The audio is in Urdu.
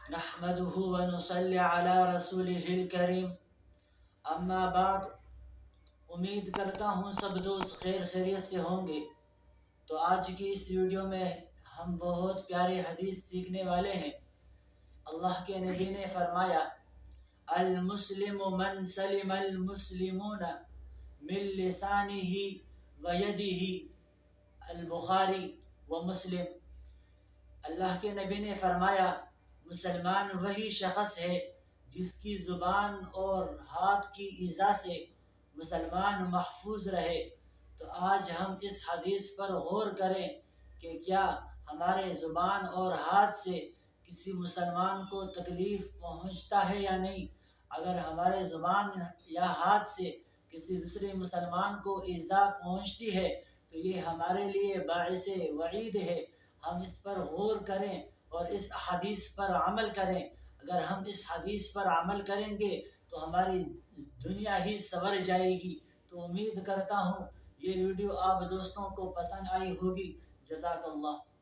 نحمده ونصلي على رسوله الکریم اما بعد۔ امید کرتا ہوں سب دوست خیر خیریت سے ہوں گے۔ تو آج کی اس ویڈیو میں ہم بہت پیارے حدیث سیکھنے والے ہیں۔ اللہ کے نبی نے فرمایا، المسلم من سلم المسلمون من لسانه ویدہ، البخاری و مسلم۔ اللہ کے نبی نے فرمایا، مسلمان وہی شخص ہے جس کی زبان اور ہاتھ کی ایذا سے مسلمان محفوظ رہے۔ تو آج ہم اس حدیث پر غور کریں کہ کیا ہمارے زبان اور ہاتھ سے کسی مسلمان کو تکلیف پہنچتا ہے یا نہیں۔ اگر ہمارے زبان یا ہاتھ سے کسی دوسرے مسلمان کو ایذا پہنچتی ہے تو یہ ہمارے لیے باعث وعید ہے۔ ہم اس پر غور کریں اور اس حدیث پر عمل کریں۔ اگر ہم اس حدیث پر عمل کریں گے تو ہماری دنیا ہی سنور جائے گی۔ تو امید کرتا ہوں یہ ویڈیو آپ دوستوں کو پسند آئی ہوگی۔ جزاک اللہ۔